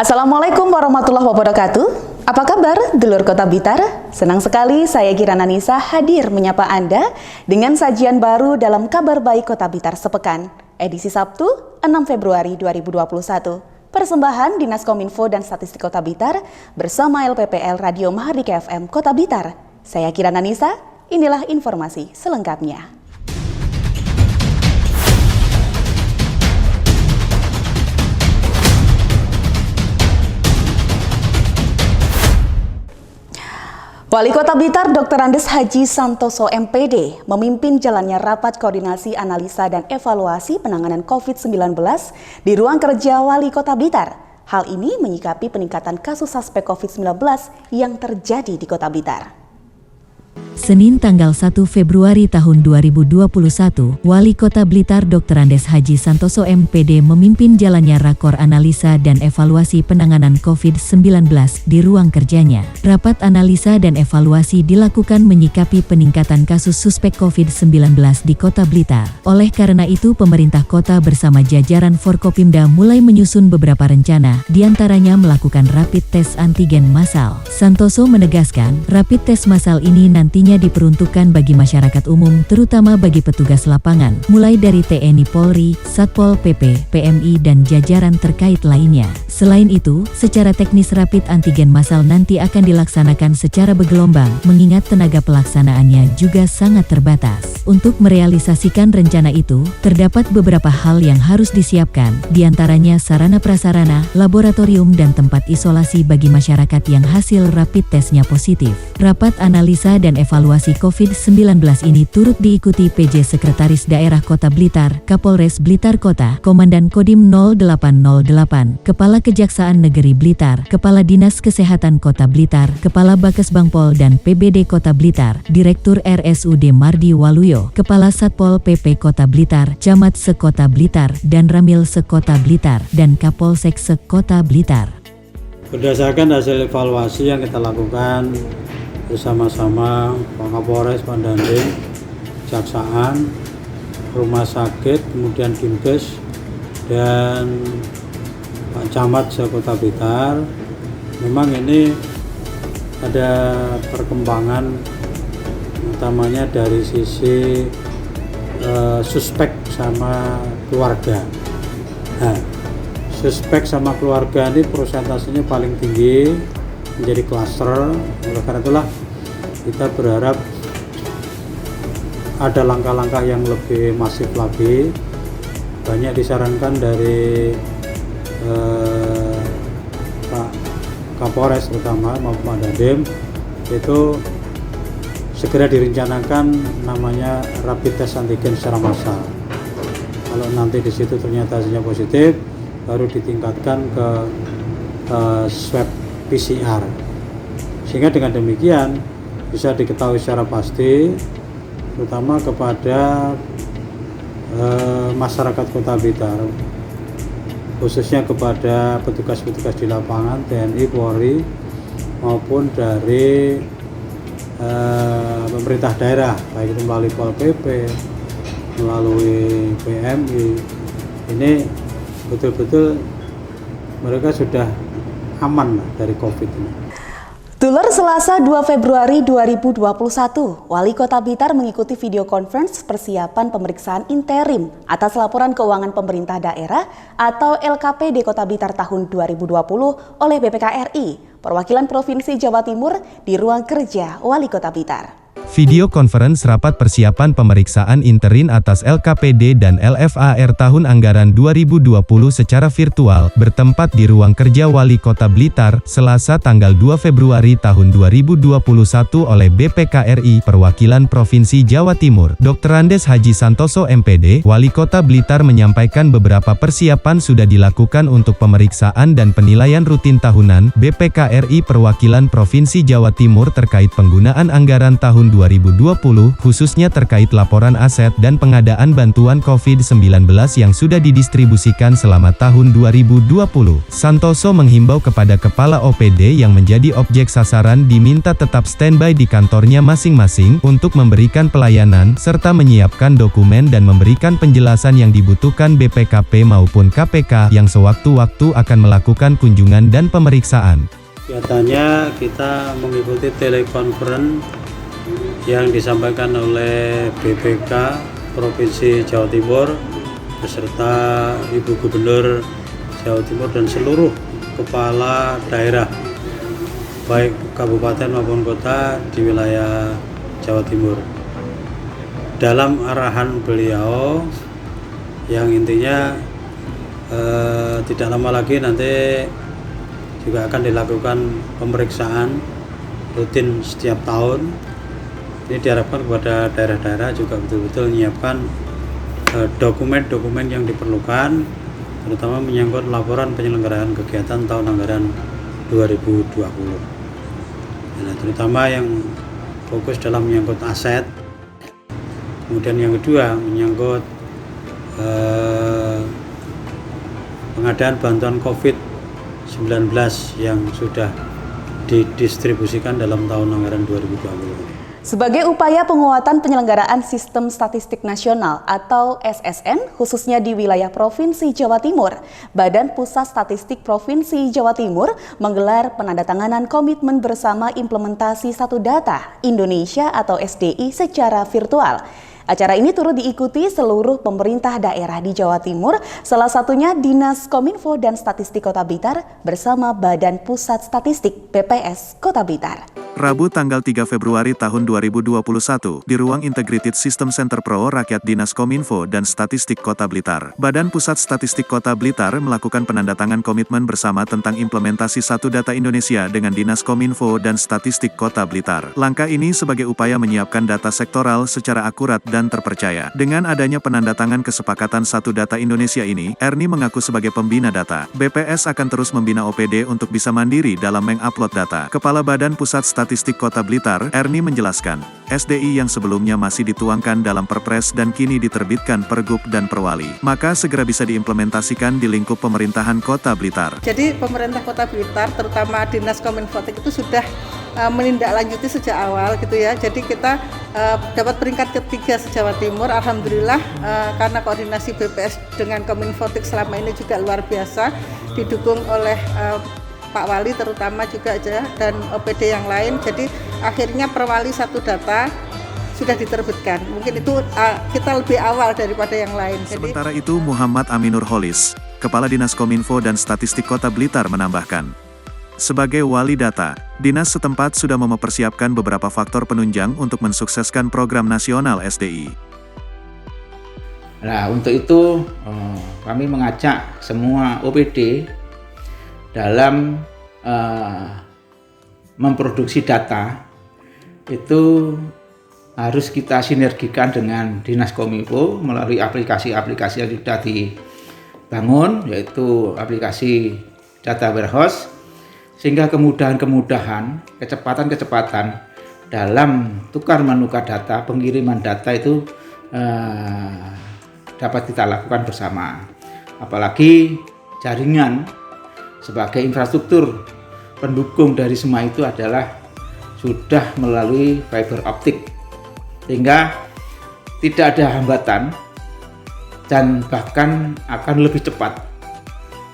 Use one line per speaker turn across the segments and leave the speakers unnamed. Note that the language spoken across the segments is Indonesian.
Assalamualaikum warahmatullahi wabarakatuh. Apa kabar dulur Kota Blitar? Senang sekali saya Kirana Nisa hadir menyapa Anda dengan sajian baru dalam Kabar Baik Kota Blitar sepekan, edisi Sabtu 6 Februari 2021. Persembahan Dinas Kominfo dan Statistik Kota Blitar bersama LPPL Radio Mahardika FM Kota Blitar. Saya Kirana Nisa, inilah informasi selengkapnya. Wali Kota Blitar Dr. Andes Haji Santoso MPD memimpin jalannya rapat koordinasi analisa dan evaluasi penanganan COVID-19 di ruang kerja Wali Kota Blitar. Hal ini menyikapi peningkatan kasus suspek COVID-19 yang terjadi di Kota Blitar.
Senin tanggal 1 Februari tahun 2021, Wali Kota Blitar Dr. Andes Haji Santoso MPD memimpin jalannya rakor analisa dan evaluasi penanganan COVID-19 di ruang kerjanya. Rapat analisa dan evaluasi dilakukan menyikapi peningkatan kasus suspek COVID-19 di Kota Blitar. Oleh karena itu, pemerintah kota bersama jajaran Forkopimda mulai menyusun beberapa rencana, diantaranya melakukan rapid test antigen massal. Santoso menegaskan, rapid test massal ini nantinya diperuntukkan bagi masyarakat umum, terutama bagi petugas lapangan, mulai dari TNI Polri, Satpol PP, PMI, dan jajaran terkait lainnya. Selain itu, secara teknis rapid antigen massal nanti akan dilaksanakan secara bergelombang, mengingat tenaga pelaksanaannya juga sangat terbatas. Untuk merealisasikan rencana itu, terdapat beberapa hal yang harus disiapkan, diantaranya sarana prasarana, laboratorium, dan tempat isolasi bagi masyarakat yang hasil rapid testnya positif. Rapat analisa dan evaluasi COVID-19 ini turut diikuti PJ Sekretaris Daerah Kota Blitar, Kapolres Blitar Kota, Komandan Kodim 0808, Kepala Kejaksaan Negeri Blitar, Kepala Dinas Kesehatan Kota Blitar, Kepala Bakes Bangpol dan PBD Kota Blitar, Direktur RSUD Mardi Waluyo, Kepala Satpol PP Kota Blitar, Camat Sekota Blitar, dan Ramil Sekota Blitar, dan Kapolsek Sekota Blitar.
Berdasarkan hasil evaluasi yang kita lakukan bersama-sama Pak Kapolres, Pak Dandim, Kejaksaan, Rumah Sakit, kemudian Dinkes, dan Pak Camat Sekota Blitar, memang ini ada perkembangan utamanya dari sisi suspek sama keluarga. Nah, suspek sama keluarga ini persentasenya paling tinggi, menjadi klaster. Oleh karena itulah kita berharap ada langkah-langkah yang lebih masif lagi. Banyak disarankan dari Pak Kapolres terutama maupun Pak Dandim, itu segera direncanakan namanya rapid test antigen secara massal. Kalau nanti di situ ternyata hasilnya positif, baru ditingkatkan ke swab PCR, sehingga dengan demikian bisa diketahui secara pasti, terutama kepada masyarakat Kota Blitar, khususnya kepada petugas-petugas di lapangan, TNI, Polri, maupun dari pemerintah daerah, baik itu melalui Pol PP, melalui PMI. Ini betul-betul mereka sudah aman dari COVID ini.
Dulur, Selasa 2 Februari 2021, Wali Kota Blitar mengikuti video conference persiapan pemeriksaan interim atas laporan keuangan pemerintah daerah atau LKPD Kota Blitar tahun 2020 oleh BPK-RI, Perwakilan Provinsi Jawa Timur di ruang kerja Wali Kota Blitar.
Video conference rapat persiapan pemeriksaan interim atas LKPD dan LFAR tahun anggaran 2020 secara virtual bertempat di ruang kerja Wali Kota Blitar, Selasa tanggal 2 Februari tahun 2021 oleh BPK-RI Perwakilan Provinsi Jawa Timur. Dr. Andes Haji Santoso MPD, Wali Kota Blitar menyampaikan beberapa persiapan sudah dilakukan untuk pemeriksaan dan penilaian rutin tahunan BPK-RI Perwakilan Provinsi Jawa Timur terkait penggunaan anggaran tahun 2020, khususnya terkait laporan aset dan pengadaan bantuan COVID-19 yang sudah didistribusikan selama tahun 2020. Santoso menghimbau kepada kepala OPD yang menjadi objek sasaran diminta tetap standby di kantornya masing-masing untuk memberikan pelayanan, serta menyiapkan dokumen dan memberikan penjelasan yang dibutuhkan BPKP maupun KPK yang sewaktu-waktu akan melakukan kunjungan dan pemeriksaan.
Biasanya kita mengikuti telekonferensi yang disampaikan oleh BPK Provinsi Jawa Timur beserta Ibu Gubernur Jawa Timur dan seluruh kepala daerah baik kabupaten maupun kota di wilayah Jawa Timur. Dalam arahan beliau yang intinya tidak lama lagi nanti juga akan dilakukan pemeriksaan rutin setiap tahun. Ini diharapkan kepada daerah-daerah juga betul-betul menyiapkan dokumen-dokumen yang diperlukan, terutama menyangkut laporan penyelenggaraan kegiatan tahun anggaran 2020. Nah, terutama yang fokus dalam menyangkut aset. Kemudian yang kedua menyangkut pengadaan bantuan COVID-19 yang sudah didistribusikan dalam tahun anggaran 2020.
Sebagai upaya penguatan penyelenggaraan Sistem Statistik Nasional atau SSN, khususnya di wilayah Provinsi Jawa Timur, Badan Pusat Statistik Provinsi Jawa Timur menggelar penandatanganan komitmen bersama implementasi Satu Data Indonesia atau SDI secara virtual. Acara ini turut diikuti seluruh pemerintah daerah di Jawa Timur, salah satunya Dinas Kominfo dan Statistik Kota Blitar bersama Badan Pusat Statistik BPS Kota Blitar.
Rabu tanggal 3 Februari tahun 2021, di ruang Integrated System Center Pro Rakyat Dinas Kominfo dan Statistik Kota Blitar, Badan Pusat Statistik Kota Blitar melakukan penandatangan komitmen bersama tentang implementasi Satu Data Indonesia dengan Dinas Kominfo dan Statistik Kota Blitar. Langkah ini sebagai upaya menyiapkan data sektoral secara akurat dan terpercaya. Dengan adanya penandatangan kesepakatan Satu Data Indonesia ini, Erni mengaku sebagai pembina data, BPS akan terus membina OPD untuk bisa mandiri dalam mengupload data. Kepala Badan Pusat Statistik Kota Blitar, Erni menjelaskan, SDI yang sebelumnya masih dituangkan dalam Perpres dan kini diterbitkan Pergub dan Perwali, maka segera bisa diimplementasikan di lingkup pemerintahan Kota Blitar.
Jadi pemerintah Kota Blitar, terutama Dinas Kominfotik itu sudah menindaklanjuti sejak awal gitu ya. Jadi kita dapat peringkat ketiga se-Jawa Timur, alhamdulillah, karena koordinasi BPS dengan Kominfotik selama ini juga luar biasa, didukung oleh Pak Wali terutama juga aja dan OPD yang lain. Jadi akhirnya Perwali Satu Data sudah diterbitkan. Mungkin itu kita lebih awal daripada yang lain.
Sementara itu Muhammad Aminur Holis, Kepala Dinas Kominfo dan Statistik Kota Blitar menambahkan, sebagai wali data, dinas setempat sudah mempersiapkan beberapa faktor penunjang untuk mensukseskan program nasional SDI.
Nah, untuk itu kami mengajak semua OPD dalam memproduksi data itu harus kita sinergikan dengan Dinas Kominfo melalui aplikasi-aplikasi yang sudah dibangun, yaitu aplikasi Data Warehouse, sehingga kemudahan-kemudahan, kecepatan-kecepatan dalam tukar menukar data, pengiriman data itu dapat kita lakukan bersama. Apalagi jaringan sebagai infrastruktur pendukung dari semua itu adalah sudah melalui fiber optik, sehingga tidak ada hambatan dan bahkan akan lebih cepat,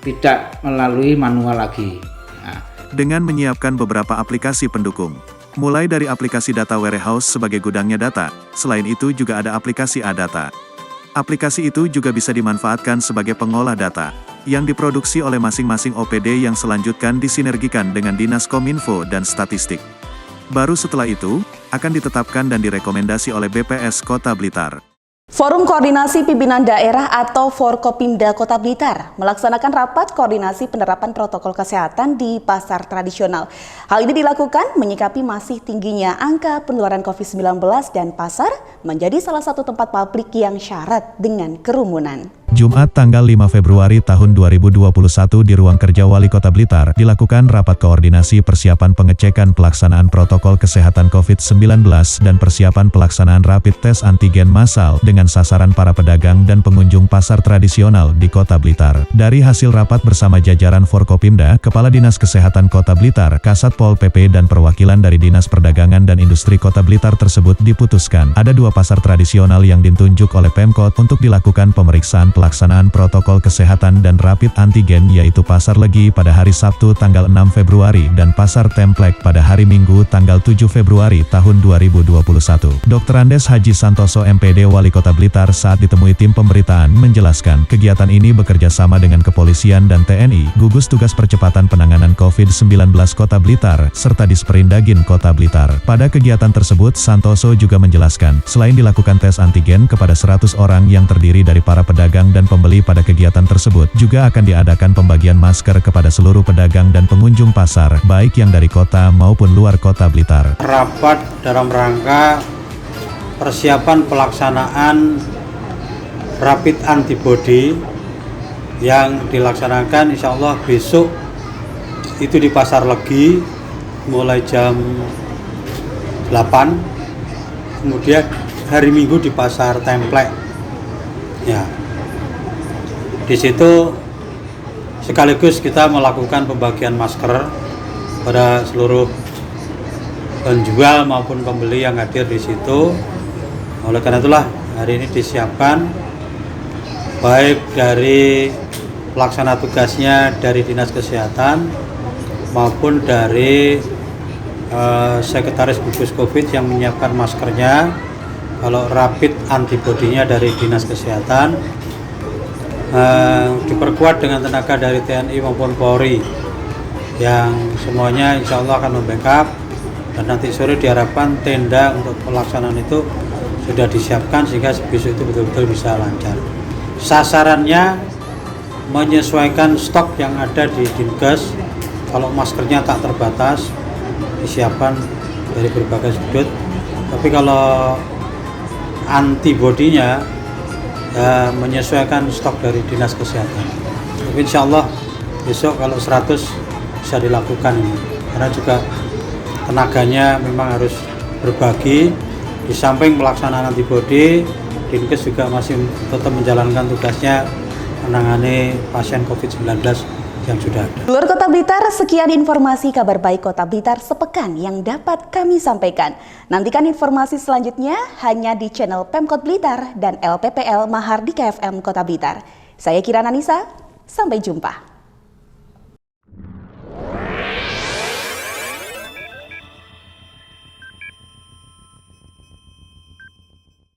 tidak melalui manual lagi.
Dengan menyiapkan beberapa aplikasi pendukung, mulai dari aplikasi Data Warehouse sebagai gudangnya data, selain itu juga ada aplikasi A-Data. Aplikasi itu juga bisa dimanfaatkan sebagai pengolah data, yang diproduksi oleh masing-masing OPD yang selanjutnya disinergikan dengan Dinas Kominfo dan Statistik. Baru setelah itu, akan ditetapkan dan direkomendasi oleh BPS Kota Blitar.
Forum Koordinasi Pimpinan Daerah atau Forkopimda Kota Blitar melaksanakan rapat koordinasi penerapan protokol kesehatan di pasar tradisional. Hal ini dilakukan menyikapi masih tingginya angka penularan COVID-19 dan pasar menjadi salah satu tempat publik yang syarat dengan kerumunan.
Jumat tanggal 5 Februari tahun 2021 di Ruang Kerja Wali Kota Blitar dilakukan rapat koordinasi persiapan pengecekan pelaksanaan protokol kesehatan COVID-19 dan persiapan pelaksanaan rapid test antigen massal dengan sasaran para pedagang dan pengunjung pasar tradisional di Kota Blitar. Dari hasil rapat bersama jajaran Forkopimda, Kepala Dinas Kesehatan Kota Blitar, Kasat Pol PP dan perwakilan dari Dinas Perdagangan dan Industri Kota Blitar tersebut diputuskan ada 2 pasar tradisional yang ditunjuk oleh Pemkot untuk dilakukan pemeriksaan pelaksanaan protokol kesehatan dan rapid antigen, yaitu Pasar Legi pada hari Sabtu tanggal 6 Februari dan Pasar Templek pada hari Minggu tanggal 7 Februari tahun 2021. Dr. Andes Haji Santoso MPD Wali Kota Blitar saat ditemui tim pemberitaan menjelaskan kegiatan ini bekerja sama dengan Kepolisian dan TNI, Gugus Tugas Percepatan Penanganan COVID-19 Kota Blitar, serta Disperindagin Kota Blitar. Pada kegiatan tersebut, Santoso juga menjelaskan, selain dilakukan tes antigen kepada 100 orang yang terdiri dari para pedagang dan pembeli pada kegiatan tersebut, juga akan diadakan pembagian masker kepada seluruh pedagang dan pengunjung pasar, baik yang dari kota maupun luar Kota Blitar.
Rapat dalam rangka persiapan pelaksanaan rapid antibody yang dilaksanakan insya Allah besok itu di Pasar Legi mulai jam 8, kemudian hari Minggu di Pasar Templek. Ya, di situ sekaligus kita melakukan pembagian masker pada seluruh penjual maupun pembeli yang hadir di situ. Oleh karena itulah hari ini disiapkan baik dari pelaksana tugasnya dari Dinas Kesehatan maupun dari Sekretaris Gugus Covid yang menyiapkan maskernya. Kalau rapid antibody-nya dari Dinas Kesehatan, diperkuat dengan tenaga dari TNI maupun Polri yang semuanya insya Allah akan membackup, dan nanti sore diharapkan tenda untuk pelaksanaan itu sudah disiapkan sehingga besok itu betul-betul bisa lancar. Sasarannya menyesuaikan stok yang ada di Dinkes. Kalau maskernya tak terbatas disiapkan dari berbagai sudut, tapi kalau antibodinya ya menyesuaikan stok dari Dinas Kesehatan. Tapi insya Allah besok kalau 100 bisa dilakukan ini, karena juga tenaganya memang harus berbagi. Di samping pelaksanaan antibodi, Dinkes juga masih tetap menjalankan tugasnya menangani pasien COVID-19 yang sudah ada.
Dulur Kota Blitar, sekian informasi kabar baik Kota Blitar sepekan yang dapat kami sampaikan. Nantikan informasi selanjutnya hanya di channel Pemkot Blitar dan LPPL Mahardika FM Kota Blitar. Saya Kirana Nisa, sampai jumpa.